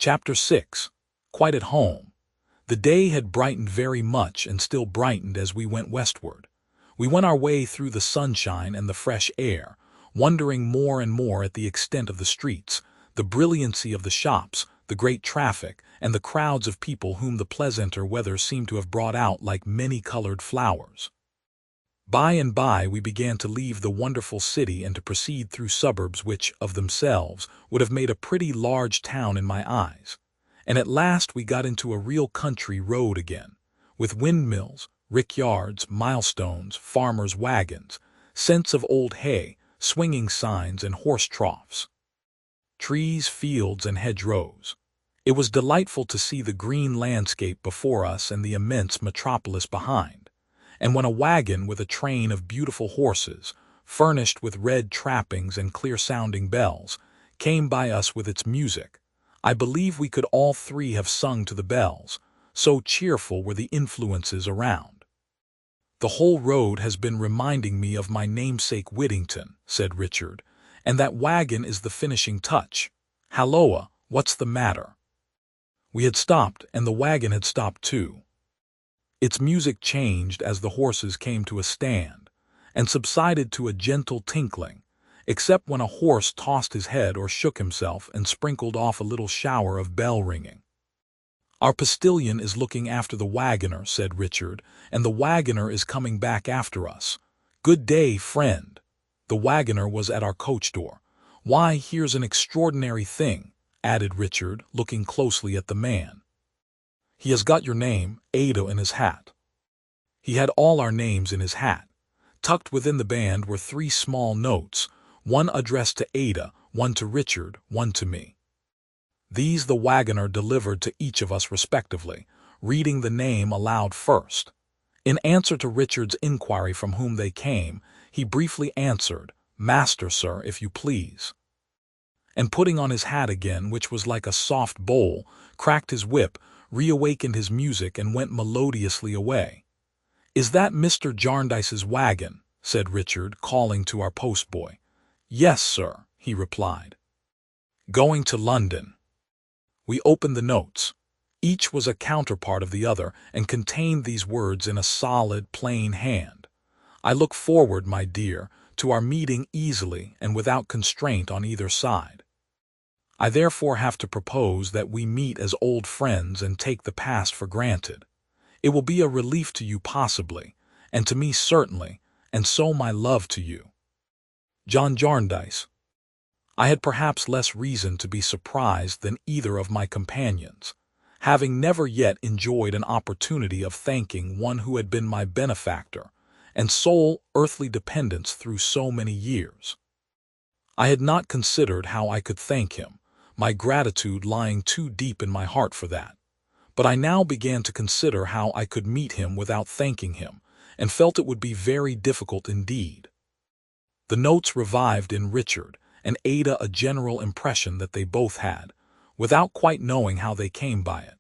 Chapter 6. Quite at home. The day had brightened very much and still brightened as we went westward. We went our way through the sunshine and the fresh air, wondering more and more at the extent of the streets, the brilliancy of the shops, the great traffic, and the crowds of people whom the pleasanter weather seemed to have brought out like many-colored flowers. By and by we began to leave the wonderful city and to proceed through suburbs which, of themselves, would have made a pretty large town in my eyes. And at last we got into a real country road again, with windmills, rickyards, milestones, farmers' wagons, scents of old hay, swinging signs, and horse troughs. Trees, fields, and hedgerows. It was delightful to see the green landscape before us and the immense metropolis behind. And when a wagon with a train of beautiful horses, furnished with red trappings and clear-sounding bells, came by us with its music, I believe we could all three have sung to the bells, so cheerful were the influences around. "The whole road has been reminding me of my namesake Whittington," said Richard, "and that wagon is the finishing touch. Halloa, what's the matter?" We had stopped, and the wagon had stopped too. Its music changed as the horses came to a stand, and subsided to a gentle tinkling, except when a horse tossed his head or shook himself and sprinkled off a little shower of bell-ringing. "Our postilion is looking after the wagoner," said Richard, "and the wagoner is coming back after us. Good day, friend." The wagoner was at our coach door. "Why, here's an extraordinary thing," added Richard, looking closely at the man. "He has got your name, Ada, in his hat." He had all our names in his hat. Tucked within the band were 3 small notes, one addressed to Ada, one to Richard, one to me. These the wagoner delivered to each of us respectively, reading the name aloud first. In answer to Richard's inquiry from whom they came, he briefly answered, "Master, sir, if you please," and putting on his hat again, which was like a soft bowl, cracked his whip, reawakened his music, and went melodiously away. "Is that Mr. Jarndyce's wagon?" said Richard, calling to our postboy. "Yes, sir," he replied. "Going to London." We opened the notes. Each was a counterpart of the other, and contained these words in a solid, plain hand: "I look forward, my dear, to our meeting easily and without constraint on either side. I therefore have to propose that we meet as old friends and take the past for granted. It will be a relief to you possibly, and to me certainly, and so my love to you. John Jarndyce." I had perhaps less reason to be surprised than either of my companions, having never yet enjoyed an opportunity of thanking one who had been my benefactor and sole earthly dependence through so many years. I had not considered how I could thank him, my gratitude lying too deep in my heart for that. But I now began to consider how I could meet him without thanking him, and felt it would be very difficult indeed. The notes revived in Richard and Ada a general impression that they both had, without quite knowing how they came by it,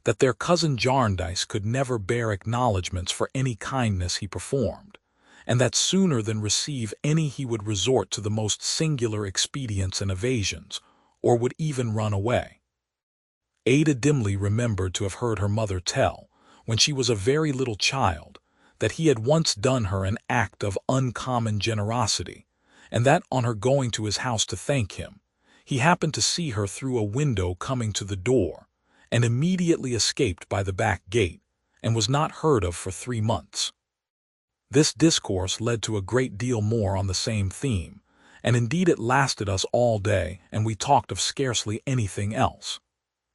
that their cousin Jarndyce could never bear acknowledgments for any kindness he performed, and that sooner than receive any he would resort to the most singular expedients and evasions, or would even run away. Ada dimly remembered to have heard her mother tell, when she was a very little child, that he had once done her an act of uncommon generosity, and that on her going to his house to thank him, he happened to see her through a window coming to the door, and immediately escaped by the back gate, and was not heard of for 3 months. This discourse led to a great deal more on the same theme, and indeed it lasted us all day, and we talked of scarcely anything else.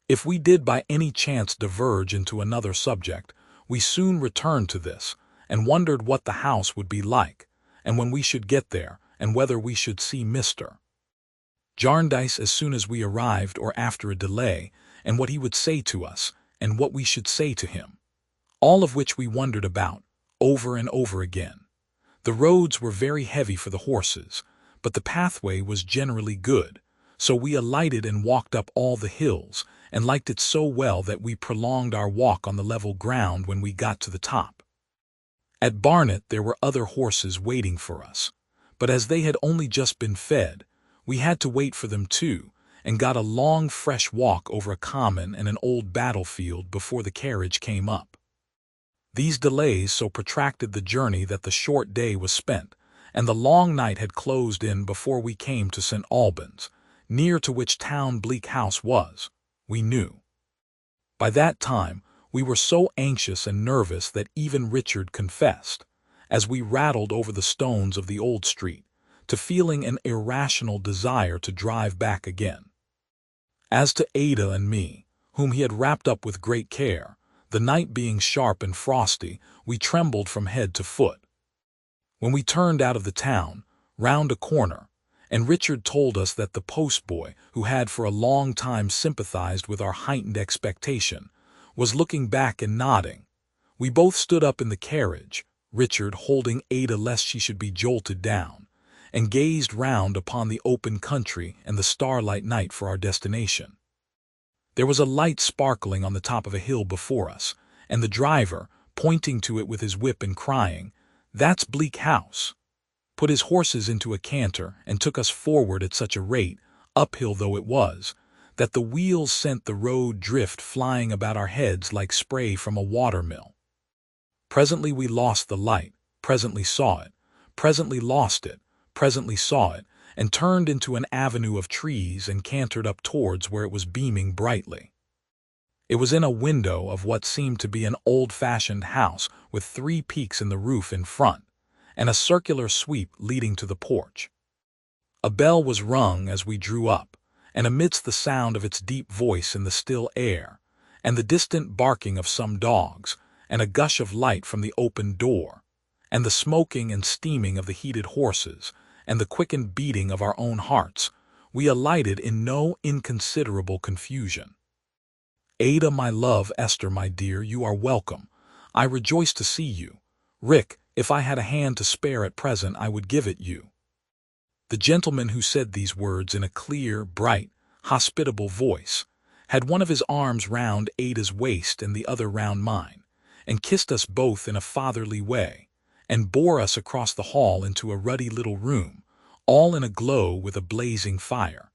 If we did by any chance diverge into another subject, we soon returned to this, and wondered what the house would be like, and when we should get there, and whether we should see Mr. Jarndyce as soon as we arrived or after a delay, and what he would say to us, and what we should say to him. All of which we wondered about, over and over again. The roads were very heavy for the horses, but the pathway was generally good, so we alighted and walked up all the hills, and liked it so well that we prolonged our walk on the level ground when we got to the top. At Barnet there were other horses waiting for us, but as they had only just been fed, we had to wait for them too, and got a long fresh walk over a common and an old battlefield before the carriage came up. These delays so protracted the journey that the short day was spent, and the long night had closed in before we came to St. Albans, near to which town Bleak House was, we knew. By that time, we were so anxious and nervous that even Richard confessed, as we rattled over the stones of the old street, to feeling an irrational desire to drive back again. As to Ada and me, whom he had wrapped up with great care, the night being sharp and frosty, we trembled from head to foot. When we turned out of the town, round a corner, and Richard told us that the postboy, who had for a long time sympathized with our heightened expectation, was looking back and nodding, we both stood up in the carriage, Richard holding Ada lest she should be jolted down, and gazed round upon the open country and the starlight night for our destination. There was a light sparkling on the top of a hill before us, and the driver, pointing to it with his whip and crying, "That's Bleak House," put his horses into a canter and took us forward at such a rate, uphill though it was, that the wheels sent the road drift flying about our heads like spray from a water-mill. Presently we lost the light, presently saw it, presently lost it, presently saw it, and turned into an avenue of trees and cantered up towards where it was beaming brightly. It was in a window of what seemed to be an old-fashioned house with 3 peaks in the roof in front, and a circular sweep leading to the porch. A bell was rung as we drew up, and amidst the sound of its deep voice in the still air, and the distant barking of some dogs, and a gush of light from the open door, and the smoking and steaming of the heated horses, and the quickened beating of our own hearts, we alighted in no inconsiderable confusion. "Ada, my love, Esther, my dear, you are welcome. I rejoice to see you. Rick, if I had a hand to spare at present, I would give it you." The gentleman who said these words in a clear, bright, hospitable voice, had one of his arms round Ada's waist and the other round mine, and kissed us both in a fatherly way, and bore us across the hall into a ruddy little room, all in a glow with a blazing fire.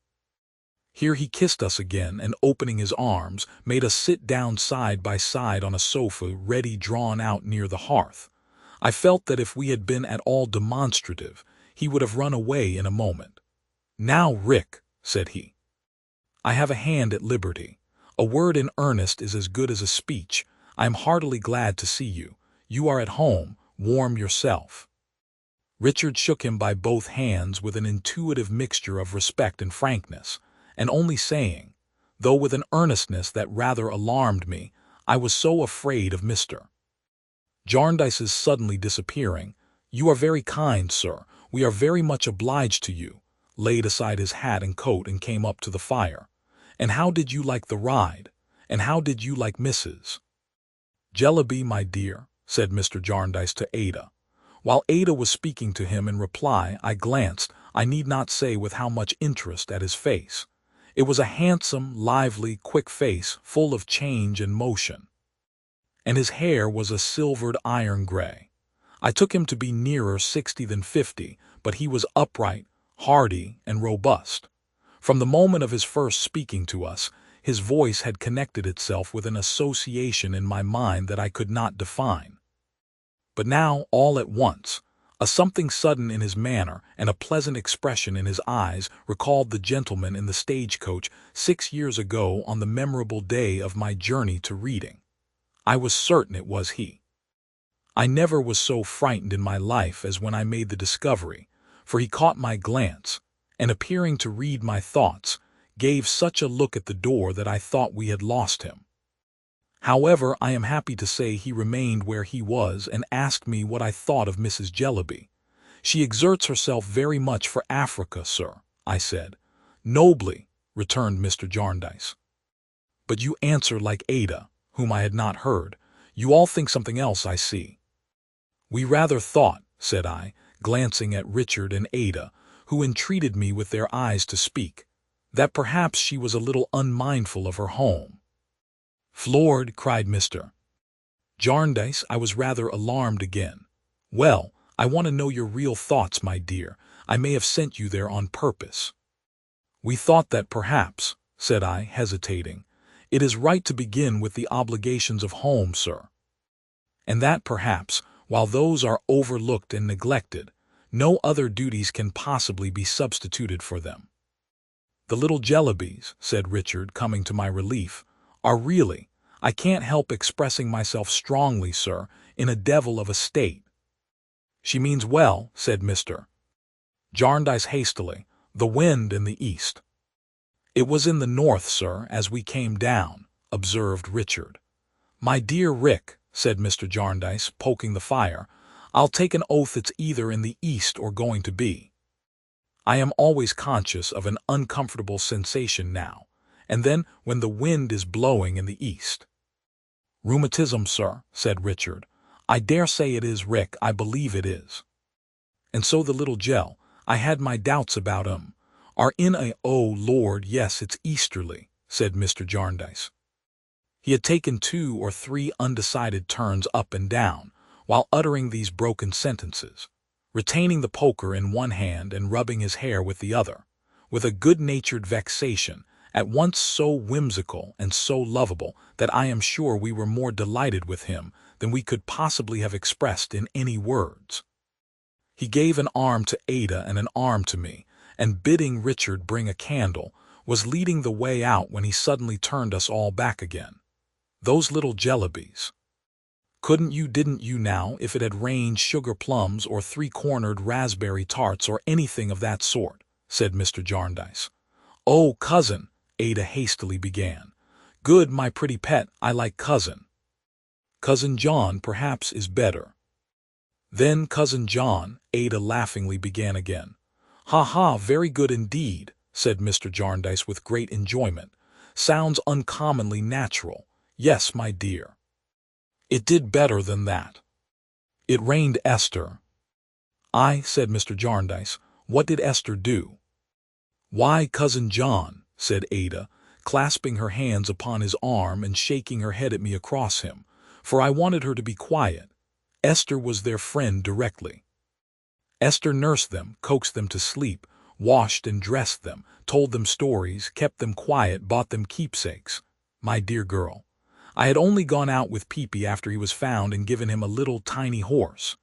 Here he kissed us again, and opening his arms, made us sit down side by side on a sofa ready drawn out near the hearth. I felt that if we had been at all demonstrative, he would have run away in a moment. "Now, Rick," said he, "I have a hand at liberty. A word in earnest is as good as a speech. I am heartily glad to see you. You are at home. Warm yourself." Richard shook him by both hands with an intuitive mixture of respect and frankness, and only saying, though with an earnestness that rather alarmed me, "I was so afraid of Mr. Jarndyce's suddenly disappearing. You are very kind, sir. We are very much obliged to you," laid aside his hat and coat and came up to the fire. "And how did you like the ride? And how did you like Mrs. Jellyby, my dear?" said Mr. Jarndyce to Ada. While Ada was speaking to him in reply, I glanced, I need not say with how much interest, at his face. It was a handsome, lively, quick face, full of change and motion, and his hair was a silvered iron gray. I took him to be nearer 60 than 50, but he was upright, hardy, and robust. From the moment of his first speaking to us, his voice had connected itself with an association in my mind that I could not define. But now, all at once, a something sudden in his manner and a pleasant expression in his eyes recalled the gentleman in the stagecoach 6 years ago on the memorable day of my journey to Reading. I was certain it was he. I never was so frightened in my life as when I made the discovery, for he caught my glance, and appearing to read my thoughts, gave such a look at the door that I thought we had lost him. However, I am happy to say he remained where he was and asked me what I thought of Mrs. Jellyby. "She exerts herself very much for Africa, sir," I said. "Nobly," returned Mr. Jarndyce. "But you answer like Ada," whom I had not heard. "You all think something else, I see." "We rather thought," said I, glancing at Richard and Ada, who entreated me with their eyes to speak, "that perhaps she was a little unmindful of her home." "Floored," cried Mr. Jarndyce. I was rather alarmed again. "Well, I want to know your real thoughts, my dear. I may have sent you there on purpose." "We thought that perhaps," said I, hesitating, "it is right to begin with the obligations of home, sir. And that perhaps, while those are overlooked and neglected, no other duties can possibly be substituted for them." "The little Jellabys," said Richard, coming to my relief, "are really, I can't help expressing myself strongly, sir, in a devil of a state." "She means well," said Mr. Jarndyce hastily, "the wind in the east." "It was in the north, sir, as we came down," observed Richard. "My dear Rick," said Mr. Jarndyce, poking the fire, "I'll take an oath it's either in the east or going to be. I am always conscious of an uncomfortable sensation now, and then when the wind is blowing in the east." "Rheumatism, sir," said Richard. "I dare say it is, Rick, I believe it is." "And so the little Jell, I had my doubts about 'em, are in a— oh, Lord, yes, it's easterly," said Mr. Jarndyce. He had taken 2 or 3 undecided turns up and down, while uttering these broken sentences, retaining the poker in one hand and rubbing his hair with the other, with a good-natured vexation, at once so whimsical and so lovable that I am sure we were more delighted with him than we could possibly have expressed in any words. He gave an arm to Ada and an arm to me, and bidding Richard bring a candle, was leading the way out when he suddenly turned us all back again. "Those little Jellabys. Didn't you now, if it had rained sugar plums or 3-cornered raspberry tarts or anything of that sort," said Mr. Jarndyce. "Oh, cousin," Ada hastily began. "Good, my pretty pet, I like cousin." "Cousin John, perhaps, is better." "Then Cousin John," Ada laughingly began again. "Ha ha, very good indeed," said Mr. Jarndyce with great enjoyment. "Sounds uncommonly natural. Yes, my dear. It did better than that. It rained Esther." "Aye," said Mr. Jarndyce. "What did Esther do?" "Why, Cousin John," said Ada, clasping her hands upon his arm and shaking her head at me across him, for I wanted her to be quiet, "Esther was their friend directly. Esther nursed them, coaxed them to sleep, washed and dressed them, told them stories, kept them quiet, bought them keepsakes. My dear girl, I had only gone out with Peepy after he was found and given him a little tiny horse.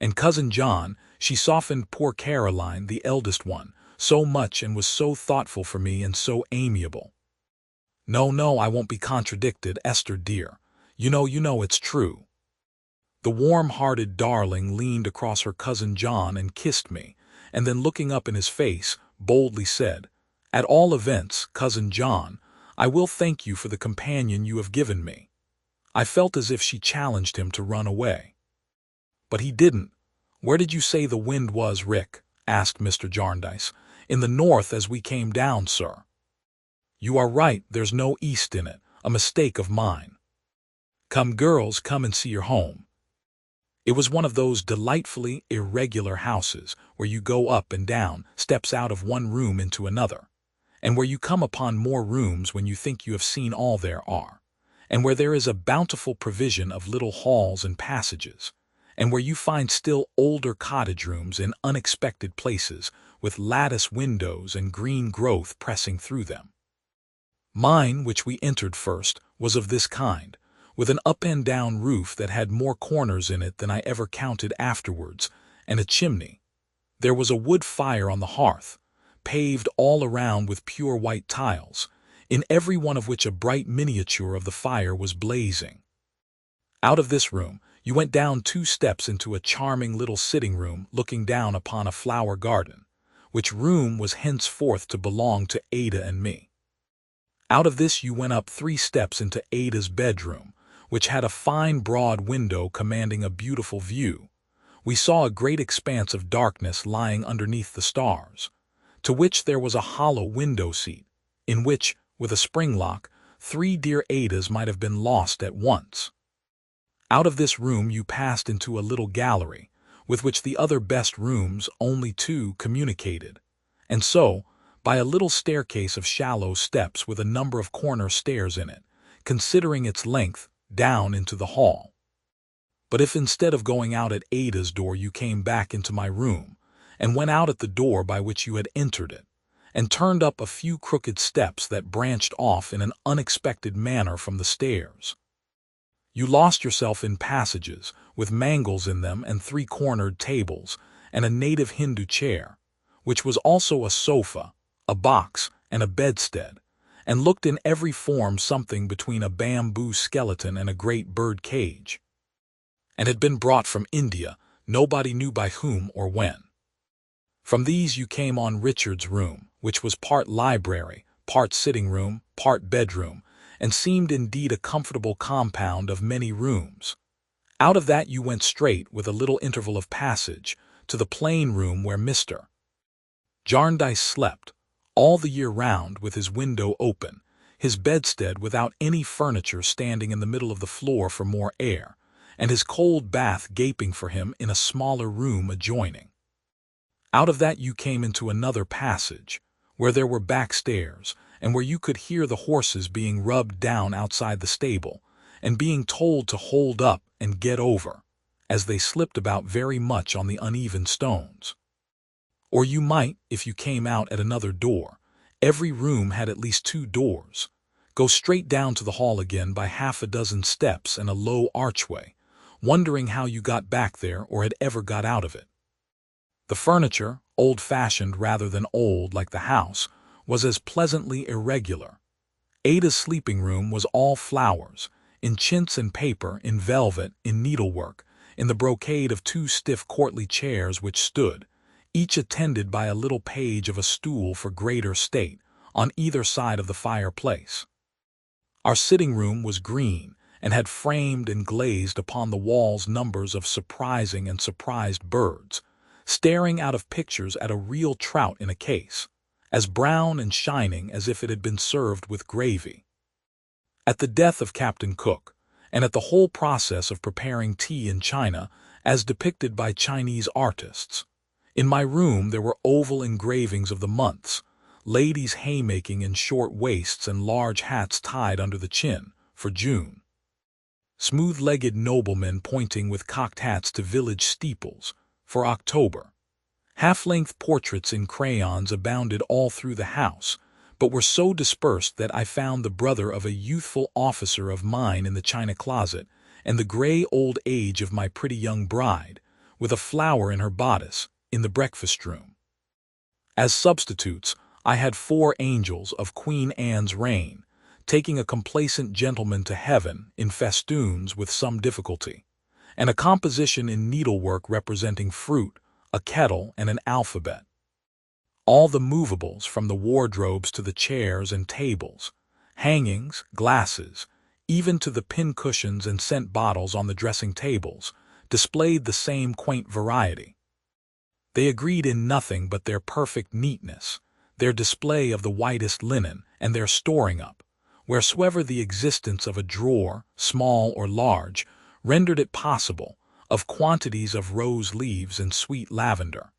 And Cousin John, she softened poor Caroline, the eldest one, so much and was so thoughtful for me and so amiable. No, no, I won't be contradicted, Esther dear. You know it's true." The warm-hearted darling leaned across her Cousin John and kissed me, and then looking up in his face, boldly said, "At all events, Cousin John, I will thank you for the companion you have given me." I felt as if she challenged him to run away. "But he didn't. Where did you say the wind was, Rick?" asked Mr. Jarndyce. "In the north as we came down, sir." "You are right, there's no east in it, a mistake of mine. Come, girls, come and see your home." It was one of those delightfully irregular houses where you go up and down, steps out of one room into another, and where you come upon more rooms when you think you have seen all there are, and where there is a bountiful provision of little halls and passages, and where you find still older cottage rooms in unexpected places, with lattice windows and green growth pressing through them. Mine, which we entered first, was of this kind, with an up-and-down roof that had more corners in it than I ever counted afterwards, and a chimney. There was a wood fire on the hearth, paved all around with pure white tiles, in every one of which a bright miniature of the fire was blazing. Out of this room, you went down 2 steps into a charming little sitting-room looking down upon a flower garden, which room was henceforth to belong to Ada and me. Out of this you went up 3 steps into Ada's bedroom, which had a fine broad window commanding a beautiful view. We saw a great expanse of darkness lying underneath the stars, to which there was a hollow window-seat, in which, with a spring lock, 3 dear Adas might have been lost at once. Out of this room you passed into a little gallery, with which the other best rooms, only 2, communicated, and so, by a little staircase of shallow steps with a number of corner stairs in it, considering its length, down into the hall. But if instead of going out at Ada's door you came back into my room, and went out at the door by which you had entered it, and turned up a few crooked steps that branched off in an unexpected manner from the stairs. You lost yourself in passages, with mangles in them and three-cornered tables, and a native Hindu chair, which was also a sofa, a box, and a bedstead, and looked in every form something between a bamboo skeleton and a great bird cage, and had been brought from India, nobody knew by whom or when. From these you came on Richard's room, which was part library, part sitting-room, part bedroom, and seemed indeed a comfortable compound of many rooms. Out of that you went straight, with a little interval of passage, to the plain room where Mr. Jarndyce slept, all the year round, with his window open, his bedstead without any furniture standing in the middle of the floor for more air, and his cold bath gaping for him in a smaller room adjoining. Out of that you came into another passage, where there were back stairs, and where you could hear the horses being rubbed down outside the stable, and being told to hold up and get over, as they slipped about very much on the uneven stones. Or you might, if you came out at another door, every room had at least 2 doors, go straight down to the hall again by half a dozen steps and a low archway, wondering how you got back there or had ever got out of it. The furniture, old-fashioned rather than old like the house, was as pleasantly irregular. Ada's sleeping room was all flowers, in chintz and paper, in velvet, in needlework, in the brocade of 2 stiff courtly chairs which stood, each attended by a little page of a stool for greater state, on either side of the fireplace. Our sitting-room was green, and had framed and glazed upon the walls numbers of surprising and surprised birds, staring out of pictures at a real trout in a case, as brown and shining as if it had been served with gravy. At the death of Captain Cook, and at the whole process of preparing tea in China, as depicted by Chinese artists, in my room there were oval engravings of the months, ladies haymaking in short waists and large hats tied under the chin, for June, smooth-legged noblemen pointing with cocked hats to village steeples, for October. Half-length portraits in crayons abounded all through the house, but were so dispersed that I found the brother of a youthful officer of mine in the china closet, and the gray old age of my pretty young bride, with a flower in her bodice, in the breakfast-room. As substitutes, I had 4 angels of Queen Anne's reign, taking a complacent gentleman to heaven in festoons with some difficulty, and a composition in needlework representing fruit, a kettle, and an alphabet. All the movables, from the wardrobes to the chairs and tables, hangings, glasses, even to the pin-cushions and scent bottles on the dressing tables, displayed the same quaint variety. They agreed in nothing but their perfect neatness, their display of the whitest linen, and their storing up, wheresoever the existence of a drawer, small or large, rendered it possible, of quantities of rose leaves and sweet lavender.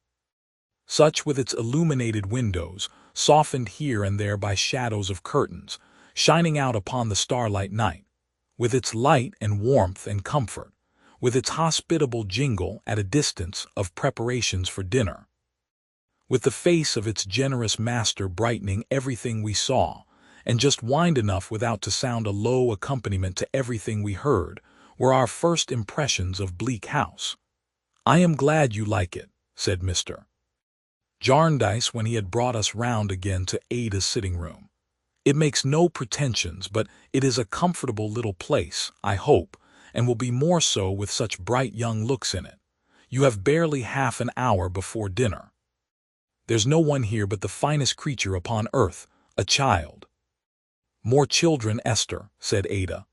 Such, with its illuminated windows, softened here and there by shadows of curtains, shining out upon the starlight night, with its light and warmth and comfort, with its hospitable jingle at a distance of preparations for dinner, with the face of its generous master brightening everything we saw, and just wind enough without to sound a low accompaniment to everything we heard, were our first impressions of Bleak House. "I am glad you like it," said Mr. Jarndyce when he had brought us round again to Ada's sitting-room. "It makes no pretensions, but it is a comfortable little place, I hope, and will be more so with such bright young looks in it. You have barely half an hour before dinner. There's no one here but the finest creature upon earth, a child." "More children, Esther," said Ada.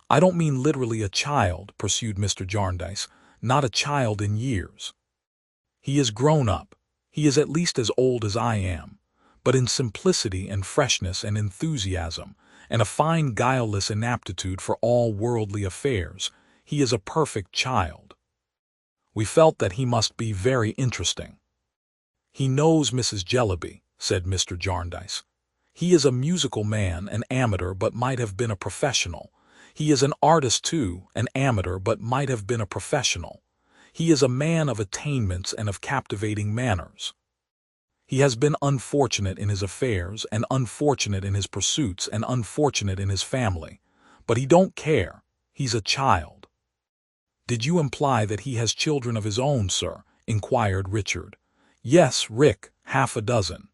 "I don't mean literally a child," pursued Mr. Jarndyce, "not a child in years. He is grown up. He is at least as old as I am, but in simplicity and freshness and enthusiasm, and a fine guileless inaptitude for all worldly affairs, he is a perfect child." We felt that he must be very interesting. "He knows Mrs. Jellyby," said Mr. Jarndyce. "He is a musical man, an amateur, but might have been a professional. He is an artist too, an amateur, but might have been a professional. He is a man of attainments and of captivating manners. He has been unfortunate in his affairs and unfortunate in his pursuits and unfortunate in his family. But he don't care. He's a child." "Did you imply that he has children of his own, sir?" inquired Richard. "Yes, Rick, half a dozen."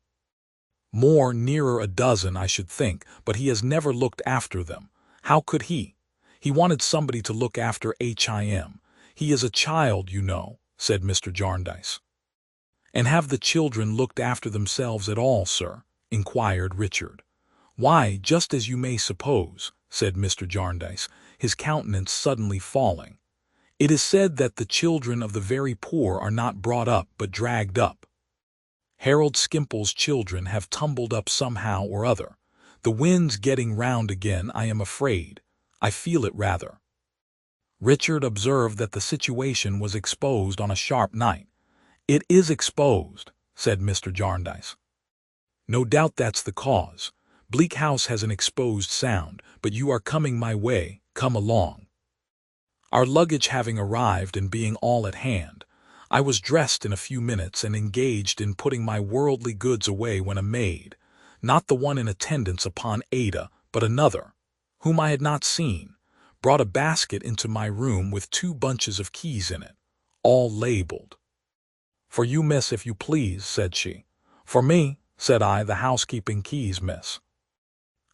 "More nearer a dozen, I should think, but he has never looked after them. How could he? He wanted somebody to look after him. He is a child, you know," said Mr. Jarndyce. "And have the children looked after themselves at all, sir?" inquired Richard. "Why, just as you may suppose," said Mr. Jarndyce, his countenance suddenly falling. "It is said that the children of the very poor are not brought up but dragged up. Harold Skimpole's children have tumbled up somehow or other. The wind's getting round again, I am afraid. I feel it rather." Richard observed that the situation was exposed on a sharp night. "It is exposed," said Mr. Jarndyce. "No doubt that's the cause. Bleak House has an exposed sound, but you are coming my way, come along." Our luggage having arrived and being all at hand, I was dressed in a few minutes and engaged in putting my worldly goods away when a maid, not the one in attendance upon Ada, but another, whom I had not seen, brought a basket into my room with 2 bunches of keys in it, all labeled. "For you, miss, if you please," said she. "For me," said I, "the housekeeping keys, miss."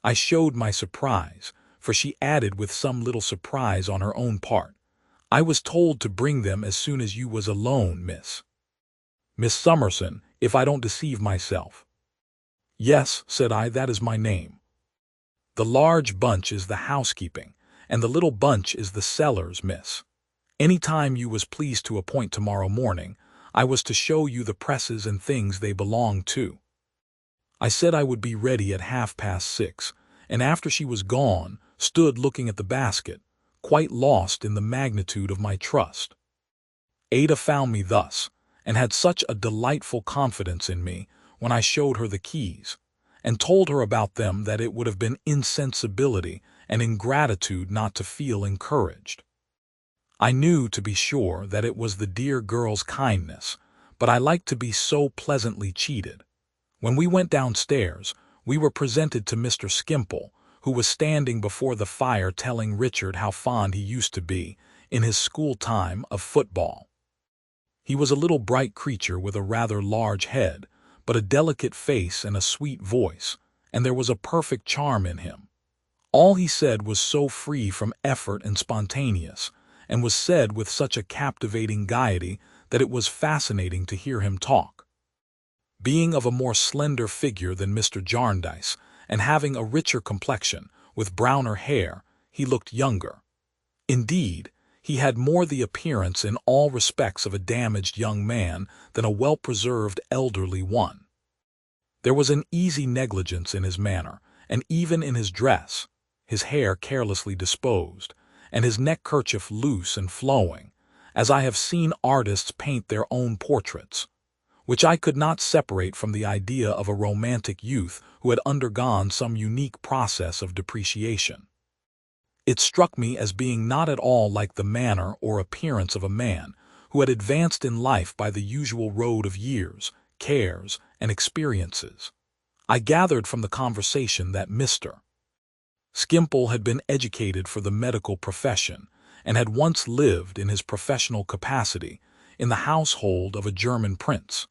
I showed my surprise, for she added with some little surprise on her own part, "I was told to bring them as soon as you was alone, miss. Miss Summerson, if I don't deceive myself." "Yes," said I, "that is my name. The large bunch is the housekeeping, and the little bunch is the cellars, miss. Any time you was pleased to appoint tomorrow morning, I was to show you the presses and things they belong to." I said I would be ready at 6:30, and after she was gone, stood looking at the basket, quite lost in the magnitude of my trust. Ada found me thus, and had such a delightful confidence in me when I showed her the keys, and told her about them, that it would have been insensibility and ingratitude not to feel encouraged. I knew, to be sure, that it was the dear girl's kindness, but I liked to be so pleasantly cheated. When we went downstairs, we were presented to Mr. Skimpole, who was standing before the fire telling Richard how fond he used to be, in his school time, of football. He was a little bright creature with a rather large head, but a delicate face and a sweet voice, and there was a perfect charm in him. All he said was so free from effort and spontaneous, and was said with such a captivating gaiety that it was fascinating to hear him talk. Being of a more slender figure than Mr. Jarndyce, and having a richer complexion, with browner hair, he looked younger. Indeed, he had more the appearance in all respects of a damaged young man than a well-preserved elderly one. There was an easy negligence in his manner, and even in his dress, his hair carelessly disposed, and his neckkerchief loose and flowing, as I have seen artists paint their own portraits, which I could not separate from the idea of a romantic youth who had undergone some unique process of depreciation. It struck me as being not at all like the manner or appearance of a man who had advanced in life by the usual road of years, cares, and experiences. I gathered from the conversation that Mr. Skimpole had been educated for the medical profession, and had once lived, in his professional capacity, in the household of a German prince.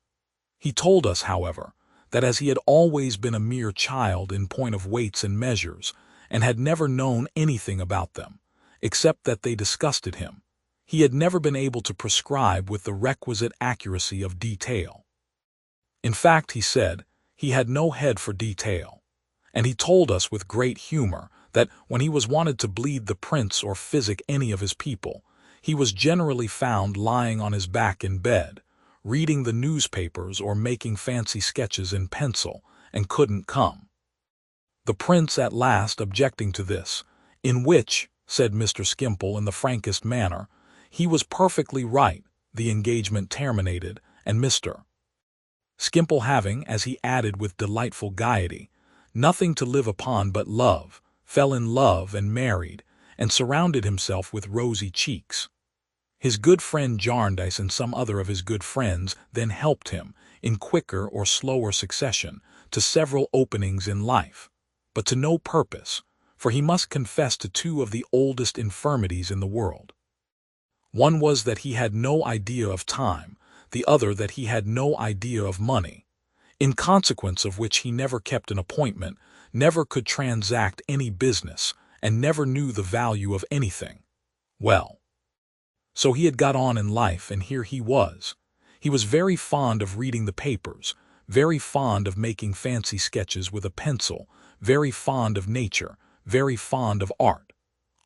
He told us, however, that as he had always been a mere child in point of weights and measures, and had never known anything about them, except that they disgusted him, he had never been able to prescribe with the requisite accuracy of detail. In fact, he said, he had no head for detail, and he told us with great humor that when he was wanted to bleed the prince or physic any of his people, he was generally found lying on his back in bed, reading the newspapers or making fancy sketches in pencil, and couldn't come. The prince at last objecting to this, in which, said Mr. Skimpole in the frankest manner, he was perfectly right, the engagement terminated, and Mr. Skimpole having, as he added with delightful gaiety, nothing to live upon but love, fell in love and married, and surrounded himself with rosy cheeks. His good friend Jarndyce and some other of his good friends then helped him, in quicker or slower succession, to several openings in life, but to no purpose, for he must confess to two of the oldest infirmities in the world. One was that he had no idea of time, the other that he had no idea of money, in consequence of which he never kept an appointment, never could transact any business, and never knew the value of anything. Well, so he had got on in life, and here he was. He was very fond of reading the papers, very fond of making fancy sketches with a pencil, very fond of nature, very fond of art.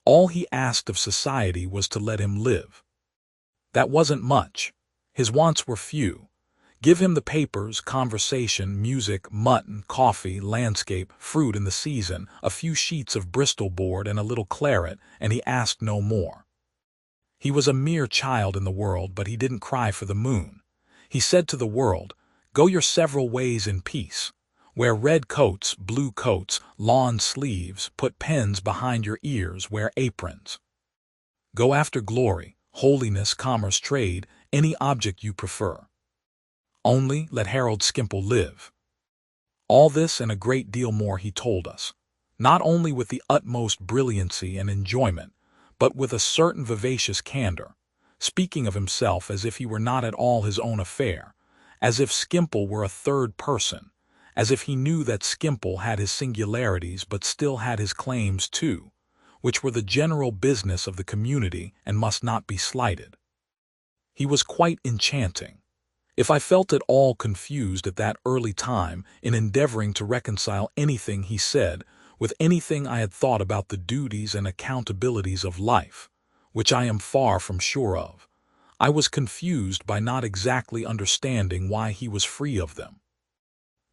All he asked of society was to let him live. That wasn't much. His wants were few. Give him the papers, conversation, music, mutton, coffee, landscape, fruit in the season, a few sheets of Bristol board and a little claret, and he asked no more. He was a mere child in the world, but he didn't cry for the moon. He said to the world, "Go your several ways in peace. Wear red coats, blue coats, lawn sleeves, put pens behind your ears, wear aprons. Go after glory, holiness, commerce, trade, any object you prefer. Only let Harold Skimpole live." All this and a great deal more he told us, not only with the utmost brilliancy and enjoyment, but with a certain vivacious candor, speaking of himself as if he were not at all his own affair, as if Skimpole were a third person, as if he knew that Skimpole had his singularities but still had his claims too, which were the general business of the community and must not be slighted. He was quite enchanting. If I felt at all confused at that early time in endeavoring to reconcile anything he said with anything I had thought about the duties and accountabilities of life, which I am far from sure of, I was confused by not exactly understanding why he was free of them.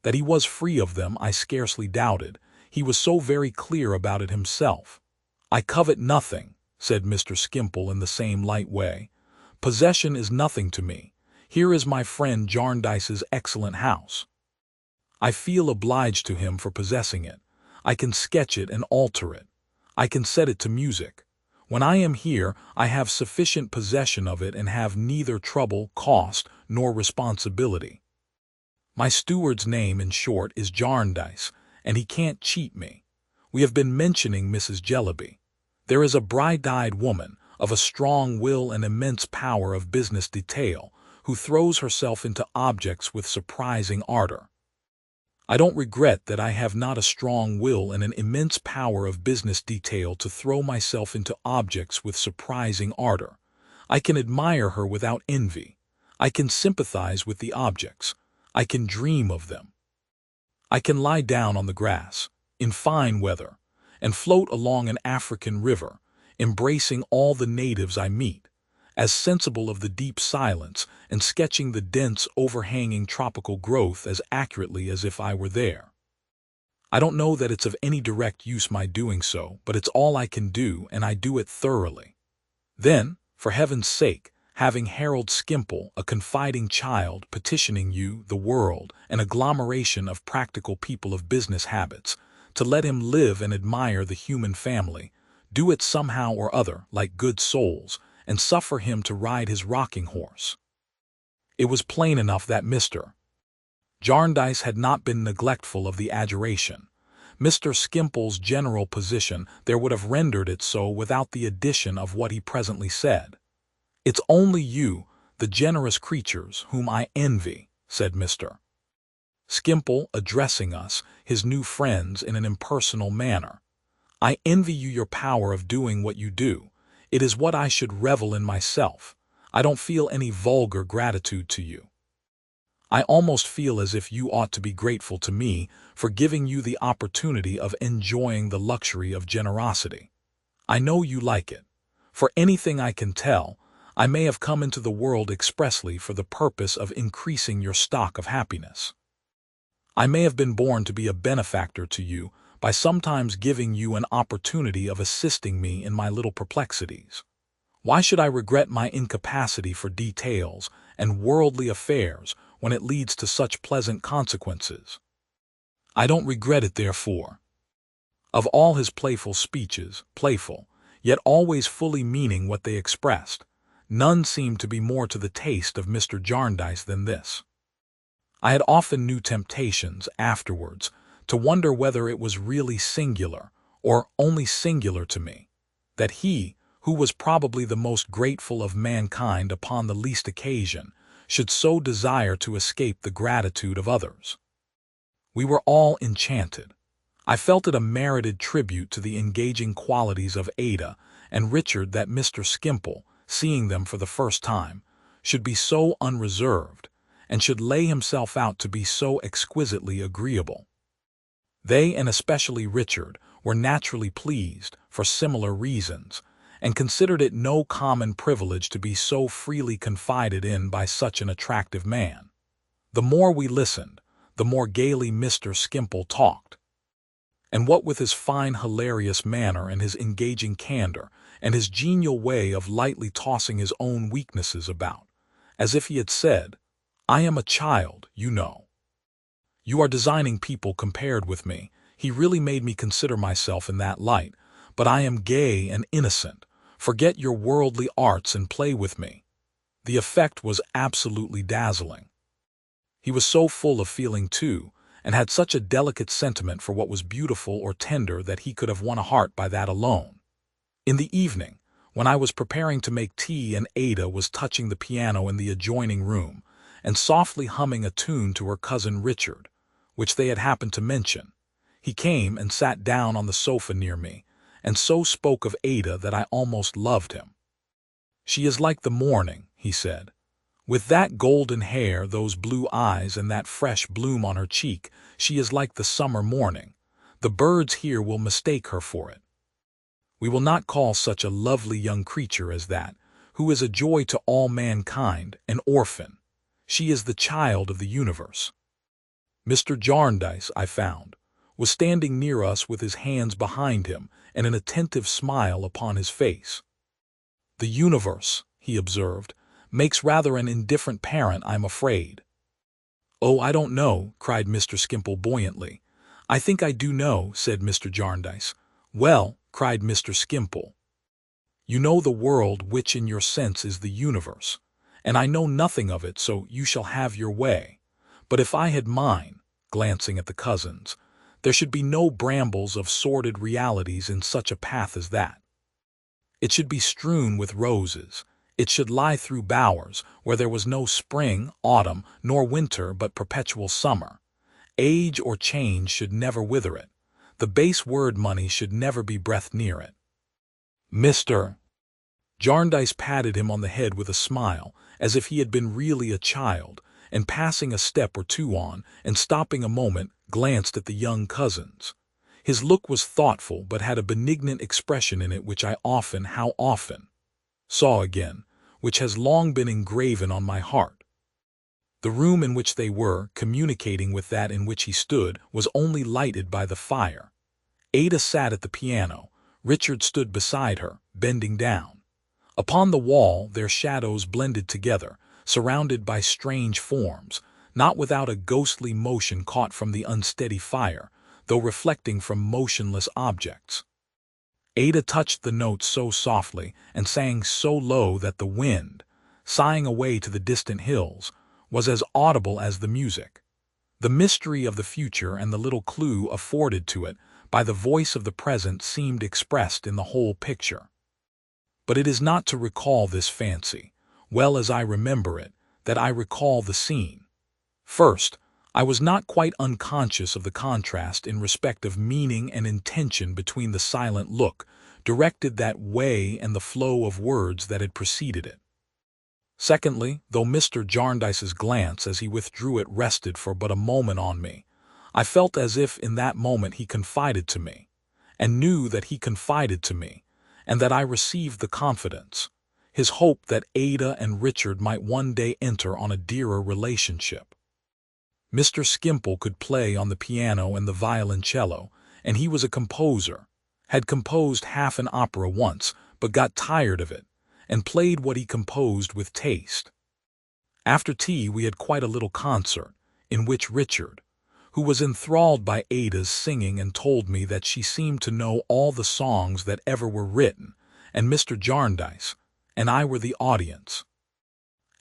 That he was free of them I scarcely doubted, he was so very clear about it himself. "I covet nothing," said Mr. Skimpole in the same light way. "Possession is nothing to me. Here is my friend Jarndyce's excellent house. I feel obliged to him for possessing it. I can sketch it and alter it. I can set it to music. When I am here, I have sufficient possession of it and have neither trouble, cost, nor responsibility. My steward's name, in short, is Jarndyce, and he can't cheat me. We have been mentioning Mrs. Jellyby. There is a bright-eyed woman, of a strong will and immense power of business detail, who throws herself into objects with surprising ardor. I don't regret that I have not a strong will and an immense power of business detail to throw myself into objects with surprising ardor. I can admire her without envy. I can sympathize with the objects. I can dream of them. I can lie down on the grass, in fine weather, and float along an African river, embracing all the natives I meet, as sensible of the deep silence and sketching the dense, overhanging tropical growth as accurately as if I were there. I don't know that it's of any direct use my doing so, but it's all I can do, and I do it thoroughly. Then, for heaven's sake, having Harold Skimpole, a confiding child, petitioning you, the world, an agglomeration of practical people of business habits, to let him live and admire the human family, do it somehow or other, like good souls, and suffer him to ride his rocking horse. It was plain enough that Mr. Jarndyce had not been neglectful of the adjuration. Mr. Skimpole's general position there would have rendered it so without the addition of what he presently said. "It's only you, the generous creatures, whom I envy," said Mr. Skimpole, addressing us, his new friends, in an impersonal manner. "I envy you your power of doing what you do. It is what I should revel in myself. I don't feel any vulgar gratitude to you. I almost feel as if you ought to be grateful to me for giving you the opportunity of enjoying the luxury of generosity. I know you like it. For anything I can tell, I may have come into the world expressly for the purpose of increasing your stock of happiness. I may have been born to be a benefactor to you by sometimes giving you an opportunity of assisting me in my little perplexities. Why should I regret my incapacity for details and worldly affairs when it leads to such pleasant consequences? I don't regret it, therefore." Of all his playful speeches, playful, yet always fully meaning what they expressed, none seemed to be more to the taste of Mr. Jarndyce than this. I had often new temptations, afterwards, to wonder whether it was really singular, or only singular to me, that he, who was probably the most grateful of mankind upon the least occasion, should so desire to escape the gratitude of others. We were all enchanted. I felt it a merited tribute to the engaging qualities of Ada and Richard that Mr. Skimpole, seeing them for the first time, should be so unreserved, and should lay himself out to be so exquisitely agreeable. They, and especially Richard, were naturally pleased, for similar reasons, and considered it no common privilege to be so freely confided in by such an attractive man. The more we listened, the more gaily Mr. Skimpole talked. And what with his fine hilarious manner and his engaging candor, and his genial way of lightly tossing his own weaknesses about, as if he had said, "I am a child, you know. You are designing people compared with me." He really made me consider myself in that light, but I am gay and innocent. Forget your worldly arts and play with me. The effect was absolutely dazzling. He was so full of feeling, too, and had such a delicate sentiment for what was beautiful or tender that he could have won a heart by that alone. In the evening, when I was preparing to make tea and Ada was touching the piano in the adjoining room, and softly humming a tune to her cousin Richard, which they had happened to mention, he came and sat down on the sofa near me, and so spoke of Ada that I almost loved him. "She is like the morning," he said. "With that golden hair, those blue eyes, and that fresh bloom on her cheek, she is like the summer morning. The birds here will mistake her for it. We will not call such a lovely young creature as that, who is a joy to all mankind, an orphan. She is the child of the universe." Mr. Jarndyce, I found, was standing near us with his hands behind him and an attentive smile upon his face. "The universe," he observed, "makes rather an indifferent parent, I'm afraid." "Oh, I don't know," cried Mr. Skimpole buoyantly. "I think I do know," said Mr. Jarndyce. "Well," cried Mr. Skimpole, "you know the world, which in your sense is the universe, and I know nothing of it, so you shall have your way. But if I had mine," glancing at the cousins, "there should be no brambles of sordid realities in such a path as that. It should be strewn with roses. It should lie through bowers where there was no spring, autumn, nor winter, but perpetual summer. Age or change should never wither it. The base word money should never be breathed near it." Mr. Jarndyce patted him on the head with a smile, as if he had been really a child, and passing a step or two on, and stopping a moment, glanced at the young cousins. His look was thoughtful, but had a benignant expression in it which I often, how often, saw again, which has long been engraven on my heart. The room in which they were, communicating with that in which he stood, was only lighted by the fire. Ada sat at the piano. Richard stood beside her, bending down. Upon the wall their shadows blended together, surrounded by strange forms, not without a ghostly motion caught from the unsteady fire, though reflecting from motionless objects. Ada touched the notes so softly and sang so low that the wind, sighing away to the distant hills, was as audible as the music. The mystery of the future and the little clue afforded to it by the voice of the present seemed expressed in the whole picture. But it is not to recall this fancy, well as I remember it, that I recall the scene. First, I was not quite unconscious of the contrast in respect of meaning and intention between the silent look, directed that way, and the flow of words that had preceded it. Secondly, though Mr. Jarndyce's glance as he withdrew it rested for but a moment on me, I felt as if in that moment he confided to me, and knew that he confided to me, and that I received the confidence, his hope that Ada and Richard might one day enter on a dearer relationship. Mr. Skimpole could play on the piano and the violoncello, and he was a composer, had composed half an opera once, but got tired of it, and played what he composed with taste. After tea we had quite a little concert, in which Richard, who was enthralled by Ada's singing and told me that she seemed to know all the songs that ever were written, and Mr. Jarndyce and I were the audience.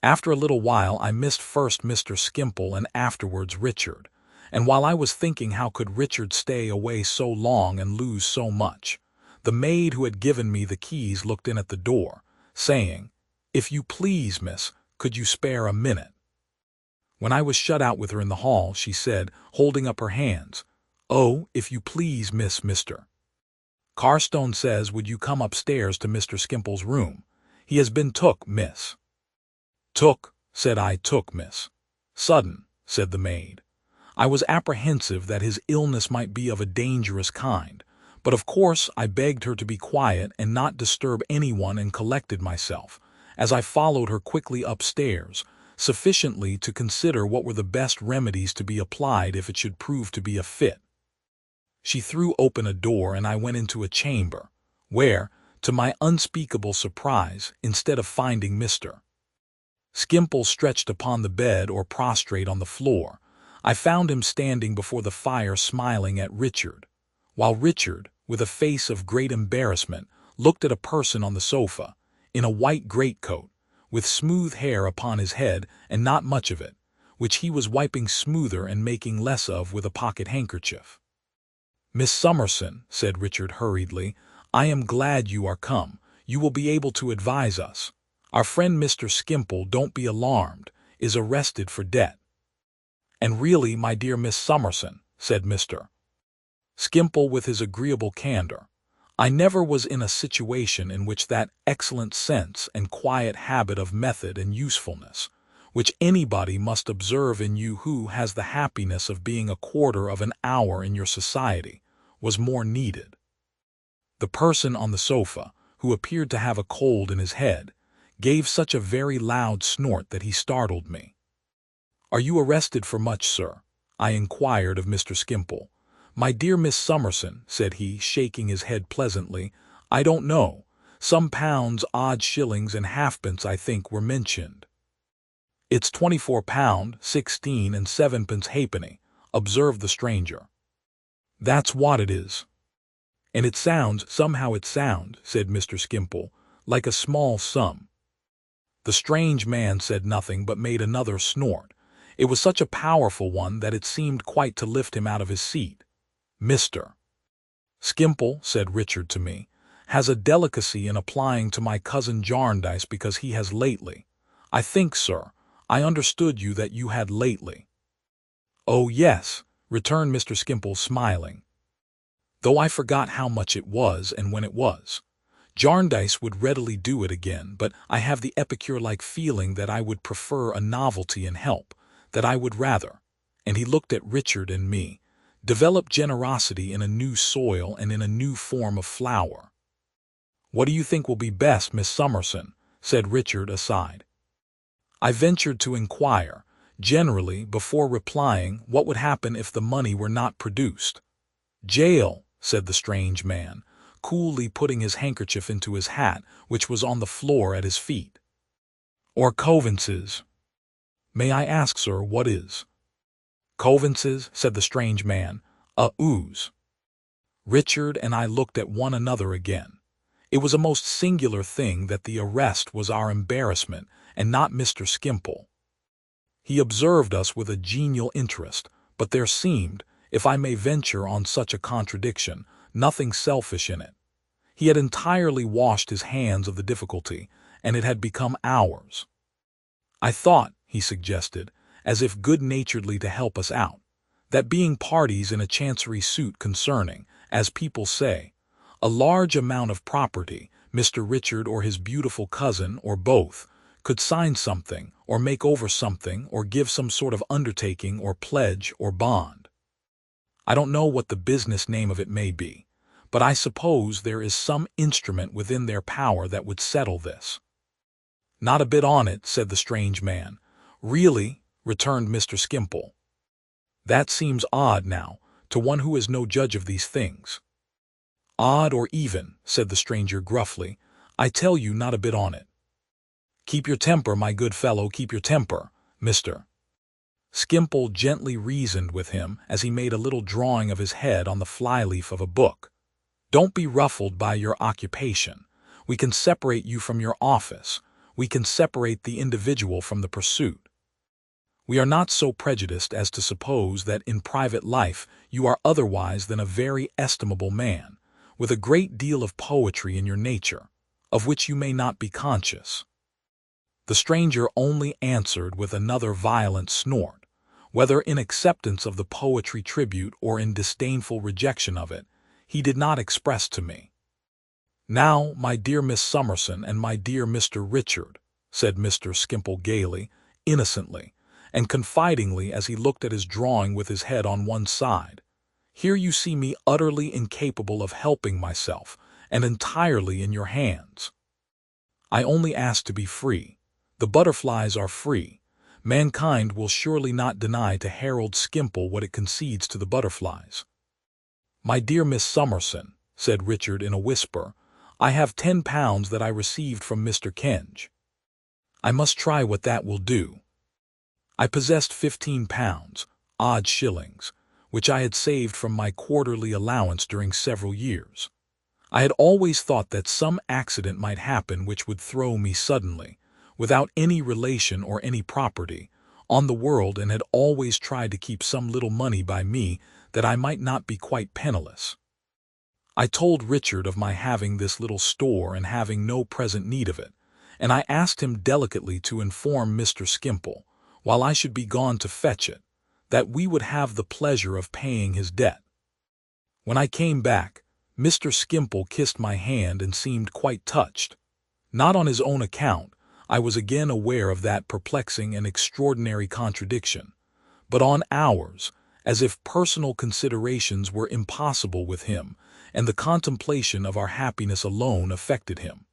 After a little while I missed first Mr. Skimpole and afterwards Richard, and while I was thinking how could Richard stay away so long and lose so much, the maid who had given me the keys looked in at the door, saying, "If you please, miss, could you spare a minute?" When I was shut out with her in the hall, she said, holding up her hands, "Oh, if you please, Mr. Carstone says would you come upstairs to Mr. Skimpole's room. He has been took, miss." "Took," said I, "took, miss." "Sudden," said the maid. I was apprehensive that his illness might be of a dangerous kind, but of course I begged her to be quiet and not disturb anyone and collected myself, as I followed her quickly upstairs, sufficiently to consider what were the best remedies to be applied if it should prove to be a fit. She threw open a door and I went into a chamber, where, to my unspeakable surprise, instead of finding Mr. Skimpole stretched upon the bed or prostrate on the floor, I found him standing before the fire smiling at Richard, while Richard, with a face of great embarrassment, looked at a person on the sofa, in a white greatcoat, with smooth hair upon his head and not much of it, which he was wiping smoother and making less of with a pocket handkerchief. "Miss Summerson," said Richard hurriedly, "I am glad you are come. You will be able to advise us. Our friend Mr. Skimpole, don't be alarmed, is arrested for debt." "And really, my dear Miss Summerson," said Mr. Skimpole with his agreeable candor, "I never was in a situation in which that excellent sense and quiet habit of method and usefulness, which anybody must observe in you who has the happiness of being a quarter of an hour in your society, was more needed." The person on the sofa, who appeared to have a cold in his head, gave such a very loud snort that he startled me. "Are you arrested for much, sir?" I inquired of Mr. Skimpole. "My dear Miss Summerson," said he, shaking his head pleasantly, "I don't know. Some pounds, odd shillings, and halfpence, I think, were mentioned." "It's £24, 16 and 7 halfpenny," observed the stranger. "That's what it is." "And it sounds, somehow it sounds," said Mr. Skimpole, "like a small sum." The strange man said nothing but made another snort. It was such a powerful one that it seemed quite to lift him out of his seat. "Mr. Skimpole," said Richard to me, "has a delicacy in applying to my cousin Jarndyce because he has lately— I think, sir, I understood you that you had lately—" "Oh, yes," returned Mr. Skimpole, smiling, "though I forgot how much it was and when it was. Jarndyce would readily do it again, but I have the epicure-like feeling that I would prefer a novelty and help, that I would rather," and he looked at Richard and me, "develop generosity in a new soil and in a new form of flower." "What do you think will be best, Miss Summerson?" said Richard aside. I ventured to inquire, generally, before replying, what would happen if the money were not produced. "Jail," said the strange man, coolly putting his handkerchief into his hat, which was on the floor at his feet. "Or Coavances." "May I ask, sir, what is?" "Coavances," said the strange man, "ooze." Richard and I looked at one another again. It was a most singular thing that the arrest was our embarrassment and not Mr. Skimpole. He observed us with a genial interest, but there seemed, if I may venture on such a contradiction, nothing selfish in it. He had entirely washed his hands of the difficulty, and it had become ours. "I thought," he suggested, as if good-naturedly to help us out, "that being parties in a chancery suit concerning, as people say, a large amount of property, Mr. Richard or his beautiful cousin, or both, could sign something, or make over something, or give some sort of undertaking, or pledge, or bond. I don't know what the business name of it may be, but I suppose there is some instrument within their power that would settle this." "Not a bit on it," said the strange man. "Really," returned Mr. Skimpole. "That seems odd, now, to one who is no judge of these things." "Odd or even," said the stranger gruffly, "I tell you not a bit on it." "Keep your temper, my good fellow, keep your temper, Mr. Skimpole gently reasoned with him as he made a little drawing of his head on the flyleaf of a book. "Don't be ruffled by your occupation. We can separate you from your office. we can separate the individual from the pursuit. We are not so prejudiced as to suppose that in private life you are otherwise than a very estimable man, with a great deal of poetry in your nature, of which you may not be conscious. The stranger only answered with another violent snort, whether in acceptance of the poetry tribute or in disdainful rejection of it, he did not express to me. "Now, my dear Miss Summerson and my dear Mr. Richard," said Mr. Skimpole gaily, innocently, and confidingly as he looked at his drawing with his head on one side, "here you see me utterly incapable of helping myself, and entirely in your hands. I only ask to be free. The butterflies are free. Mankind will surely not deny to Harold Skimpole what it concedes to the butterflies." "My dear Miss Summerson," said Richard in a whisper, "I have £10 that I received from Mr. Kenge. I must try what that will do." I possessed £15, odd shillings, which I had saved from my quarterly allowance during several years. I had always thought that some accident might happen which would throw me suddenly, without any relation or any property, on the world, and had always tried to keep some little money by me that I might not be quite penniless. I told Richard of my having this little store and having no present need of it, and I asked him delicately to inform Mr. Skimpole, while I should be gone to fetch it, that we would have the pleasure of paying his debt. When I came back, Mr. Skimpole kissed my hand and seemed quite touched. Not on his own account, I was again aware of that perplexing and extraordinary contradiction, but on ours, as if personal considerations were impossible with him, and the contemplation of our happiness alone affected him.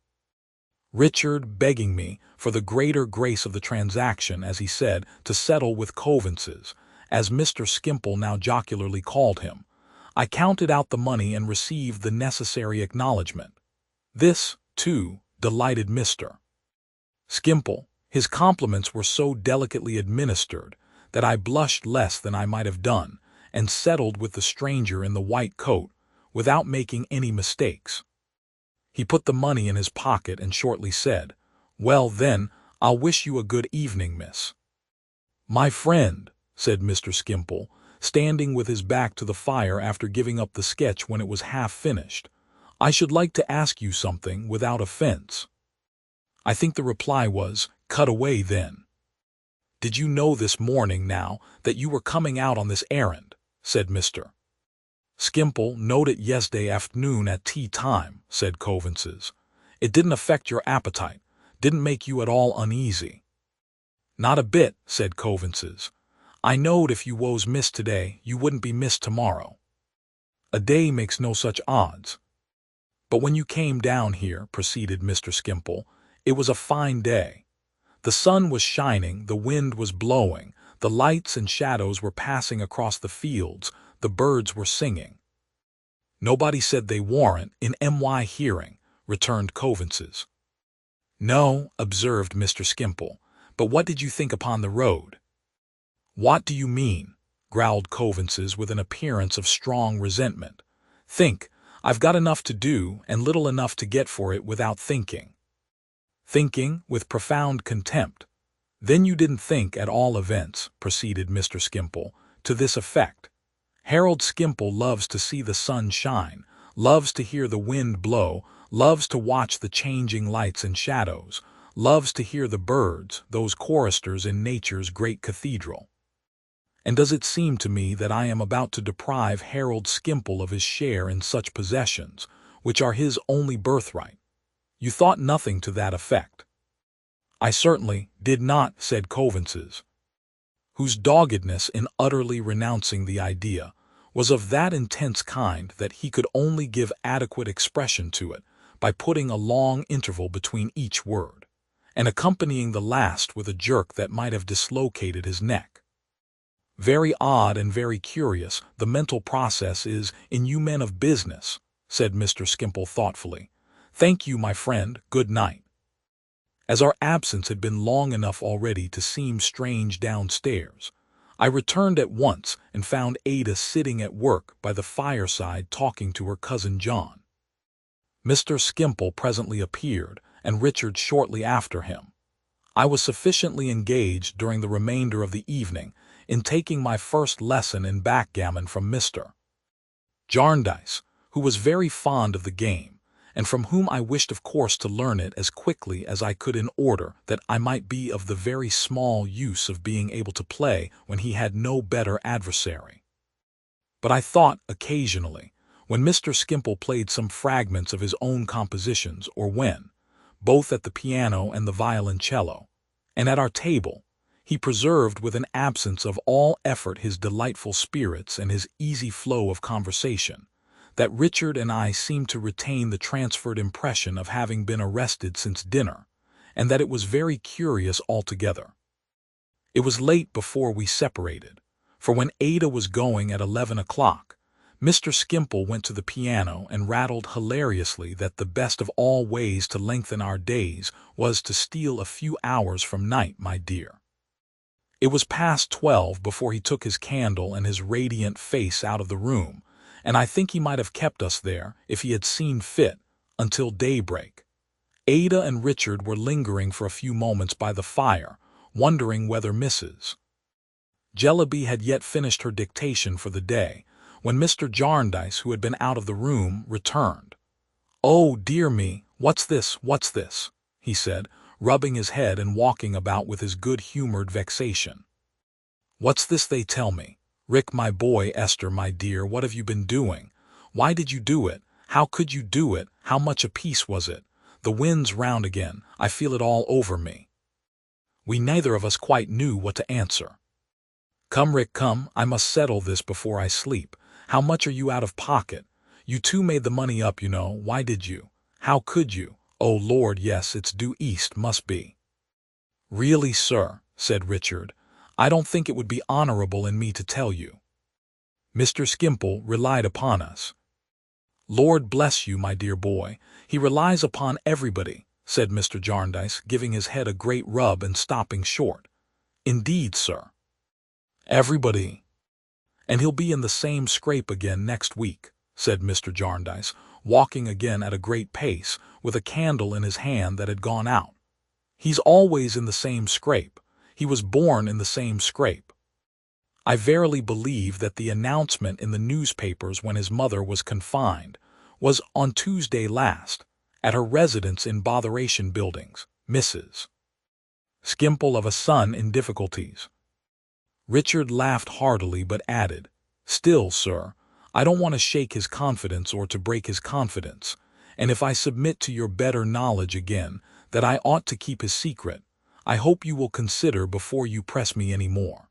Richard begging me, for the greater grace of the transaction, as he said, to settle with Coavinses, as Mr. Skimpole now jocularly called him, I counted out the money and received the necessary acknowledgment. This, too, delighted Mr. Skimpole. His compliments were so delicately administered that I blushed less than I might have done, and settled with the stranger in the white coat, without making any mistakes. He put the money in his pocket and shortly said, "Well, then, I'll wish you a good evening, miss." "My friend," said Mr. Skimpole, standing with his back to the fire after giving up the sketch when it was half finished, "I should like to ask you something without offense." I think the reply was, "Cut away, then." "Did you know this morning, now, that you were coming out on this errand?" said Mr. Skimpole. "Knowed it yesterday afternoon at tea time," said Coavinses. "It didn't affect your appetite, didn't make you at all uneasy?" "Not a bit," said Coavinses. "I knowed if you was missed today, you wouldn't be missed tomorrow. A day makes no such odds." "But when you came down here," proceeded Mr. Skimpole, "it was a fine day. The sun was shining, the wind was blowing, the lights and shadows were passing across the fields, the birds were singing." "Nobody said they warn't in my hearing," returned Coavinses. "No," observed Mr. Skimpole, "but what did you think upon the road?" "What do you mean?" growled Coavinses with an appearance of strong resentment. "Think, I've got enough to do and little enough to get for it without thinking." "Thinking," with profound contempt. "Then you didn't think, at all events," proceeded Mr. Skimpole, "to this effect. Harold Skimpole loves to see the sun shine, loves to hear the wind blow, loves to watch the changing lights and shadows, loves to hear the birds, those choristers in nature's great cathedral. And does it seem to me that I am about to deprive Harold Skimpole of his share in such possessions, which are his only birthright? You thought nothing to that effect." "I certainly did not," said Coavinses, whose doggedness in utterly renouncing the idea was of that intense kind that he could only give adequate expression to it by putting a long interval between each word, and accompanying the last with a jerk that might have dislocated his neck. "Very odd and very curious the mental process is in you men of business," said Mr. Skimpole thoughtfully. "Thank you, my friend, good night." As our absence had been long enough already to seem strange downstairs, I returned at once and found Ada sitting at work by the fireside talking to her cousin John. Mr. Skimpole presently appeared, and Richard shortly after him. I was sufficiently engaged during the remainder of the evening in taking my first lesson in backgammon from Mr. Jarndyce, who was very fond of the game, and from whom I wished of course to learn it as quickly as I could in order that I might be of the very small use of being able to play when he had no better adversary. But I thought, occasionally, when Mr. Skimpole played some fragments of his own compositions, or when, both at the piano and the violoncello, and at our table, he preserved with an absence of all effort his delightful spirits and his easy flow of conversation, that Richard and I seemed to retain the transferred impression of having been arrested since dinner, and that it was very curious altogether. It was late before we separated, for when Ada was going at 11 o'clock, Mr. Skimpole went to the piano and rattled hilariously that the best of all ways to lengthen our days was to steal a few hours from night, my dear. It was past 12 before he took his candle and his radiant face out of the room, and I think he might have kept us there, if he had seen fit, until daybreak. Ada and Richard were lingering for a few moments by the fire, wondering whether Mrs. Jellyby had yet finished her dictation for the day, when Mr. Jarndyce, who had been out of the room, returned. "Oh, dear me, what's this, what's this?" he said, rubbing his head and walking about with his good-humored vexation. "What's this they tell me? Rick, my boy, Esther, my dear, what have you been doing? Why did you do it? How could you do it? How much apiece was it? The wind's round again, I feel it all over me." We neither of us quite knew what to answer. "Come, Rick, come, I must settle this before I sleep. How much are you out of pocket? You two made the money up, you know. Why did you? How could you? Oh, Lord, yes, it's due east, must be." "Really, sir," said Richard, "I don't think it would be honorable in me to tell you. Mr. Skimpole relied upon us." "Lord bless you, my dear boy, he relies upon everybody," said Mr. Jarndyce, giving his head a great rub and stopping short. "Indeed, sir." "Everybody. And he'll be in the same scrape again next week," said Mr. Jarndyce, walking again at a great pace, with a candle in his hand that had gone out. "He's always in the same scrape. He was born in the same scrape. I verily believe that the announcement in the newspapers when his mother was confined was on Tuesday last, at her residence in Botheration Buildings, Mrs. Skimpole of a son in difficulties." Richard laughed heartily, but added, "Still, sir, I don't want to shake his confidence or to break his confidence, and if I submit to your better knowledge again that I ought to keep his secret, I hope you will consider before you press me any more.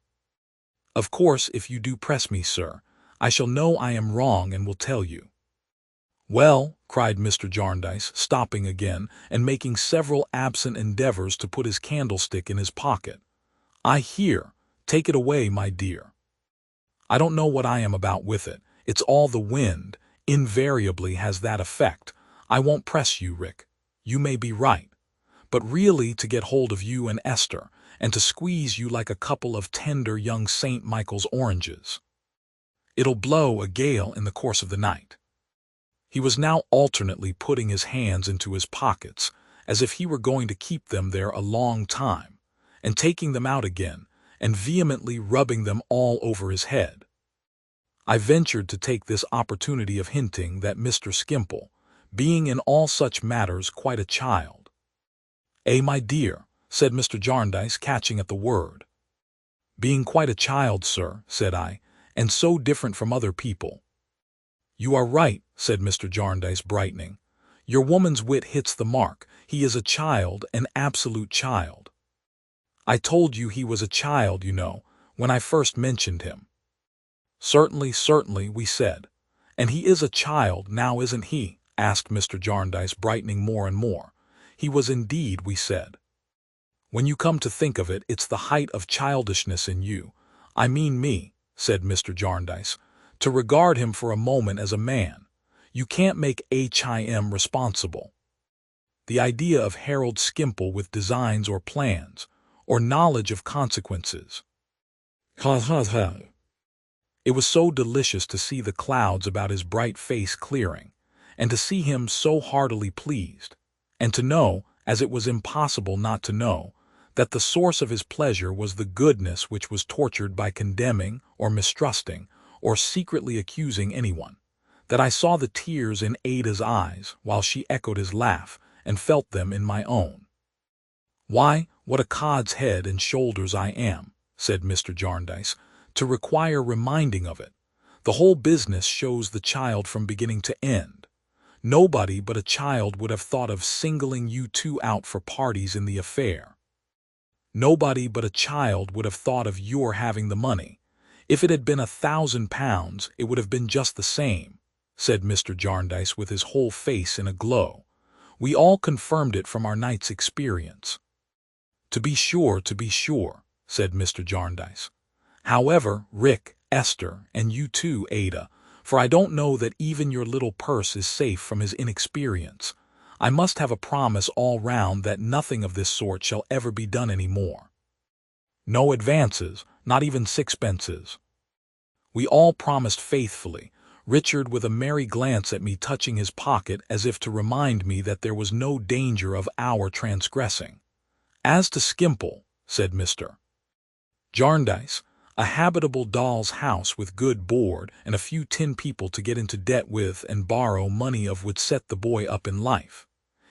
Of course, if you do press me, sir, I shall know I am wrong and will tell you." "Well," cried Mr. Jarndyce, stopping again and making several absent endeavors to put his candlestick in his pocket, "I hear. Take it away, my dear." "I don't know what I am about with it. It's all the wind, invariably has that effect. I won't press you, Rick. You may be right. But really to get hold of you and Esther, and to squeeze you like a couple of tender young St. Michael's oranges. It'll blow a gale in the course of the night." He was now alternately putting his hands into his pockets, as if he were going to keep them there a long time, and taking them out again, and vehemently rubbing them all over his head. I ventured to take this opportunity of hinting that Mr. Skimpole, being in all such matters quite a child— my dear," said Mr. Jarndyce, catching at the word. "Being quite a child, sir," said I, "and so different from other people." "You are right," said Mr. Jarndyce, brightening. "Your woman's wit hits the mark. He is a child, an absolute child. I told you he was a child, you know, when I first mentioned him." "Certainly, certainly," we said. "And he is a child, now isn't he?" asked Mr. Jarndyce, brightening more and more. "He was indeed," we said. "When you come to think of it, it's the height of childishness in you, I mean me," said Mr. Jarndyce, "to regard him for a moment as a man. You can't make him responsible. The idea of Harold Skimpole with designs or plans, or knowledge of consequences. Ha ha ha." It was so delicious to see the clouds about his bright face clearing, and to see him so heartily pleased, and to know, as it was impossible not to know, that the source of his pleasure was the goodness which was tortured by condemning or mistrusting or secretly accusing anyone, that I saw the tears in Ada's eyes while she echoed his laugh and felt them in my own. "Why, what a cod's head and shoulders I am," said Mr. Jarndyce, "to require reminding of it. The whole business shows the child from beginning to end. Nobody but a child would have thought of singling you two out for parties in the affair. Nobody but a child would have thought of your having the money. If it had been £1,000, it would have been just the same," said Mr. Jarndyce with his whole face in a glow. "We all confirmed it from our night's experience." To be sure," said Mr. Jarndyce. "However, Rick, Esther, and you too, Ada, for I don't know that even your little purse is safe from his inexperience, I must have a promise all round that nothing of this sort shall ever be done any more. No advances, not even sixpences." We all promised faithfully, Richard with a merry glance at me touching his pocket as if to remind me that there was no danger of our transgressing. "As to Skimpole," said Mr. Jarndyce, "a habitable doll's house with good board and a few tin people to get into debt with and borrow money of would set the boy up in life.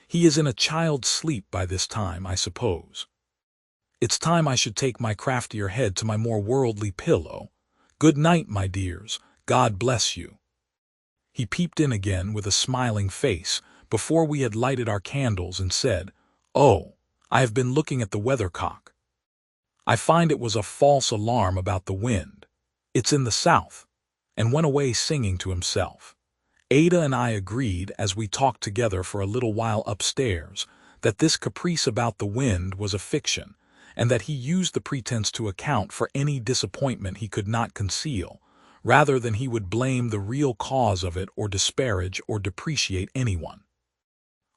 He is in a child's sleep by this time, I suppose. It's time I should take my craftier head to my more worldly pillow. Good night, my dears. God bless you." He peeped in again with a smiling face before we had lighted our candles and said, "Oh, I have been looking at the weathercock. I find it was a false alarm about the wind. It's in the south," and went away singing to himself. Ada and I agreed, as we talked together for a little while upstairs, that this caprice about the wind was a fiction, and that he used the pretense to account for any disappointment he could not conceal, rather than he would blame the real cause of it or disparage or depreciate anyone.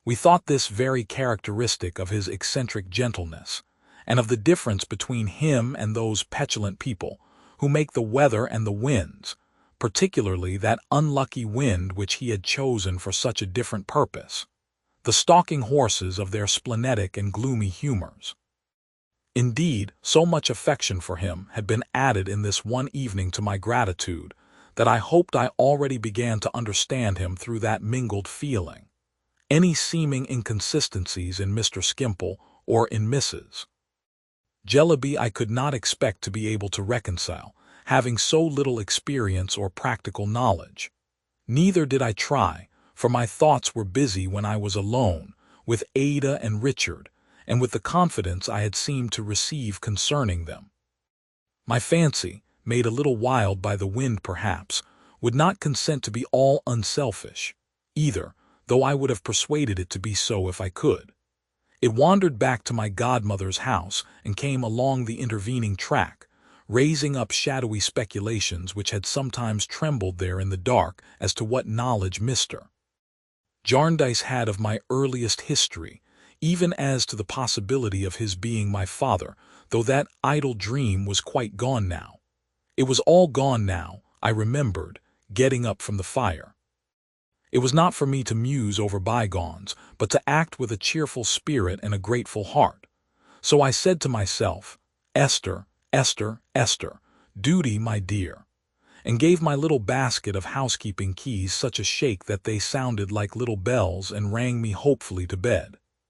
We thought this very characteristic of his eccentric gentleness, and of the difference between him and those petulant people who make the weather and the winds, particularly that unlucky wind which he had chosen for such a different purpose, the stalking horses of their splenetic and gloomy humors. Indeed, so much affection for him had been added in this one evening to my gratitude that I hoped I already began to understand him through that mingled feeling. Any seeming inconsistencies in Mr. Skimpole or in Mrs. Jellyby I could not expect to be able to reconcile, having so little experience or practical knowledge. Neither did I try, for my thoughts were busy when I was alone, with Ada and Richard, and with the confidence I had seemed to receive concerning them. My fancy, made a little wild by the wind perhaps, would not consent to be all unselfish, either, though I would have persuaded it to be so if I could. It wandered back to my godmother's house and came along the intervening track, raising up shadowy speculations which had sometimes trembled there in the dark as to what knowledge Mr. Jarndyce had of my earliest history, even as to the possibility of his being my father, though that idle dream was quite gone now. It was all gone now, I remembered, getting up from the fire. It was not for me to muse over bygones, but to act with a cheerful spirit and a grateful heart. So I said to myself, "Esther, Esther, Esther, duty, my dear," and gave my little basket of housekeeping keys such a shake that they sounded like little bells and rang me hopefully to bed.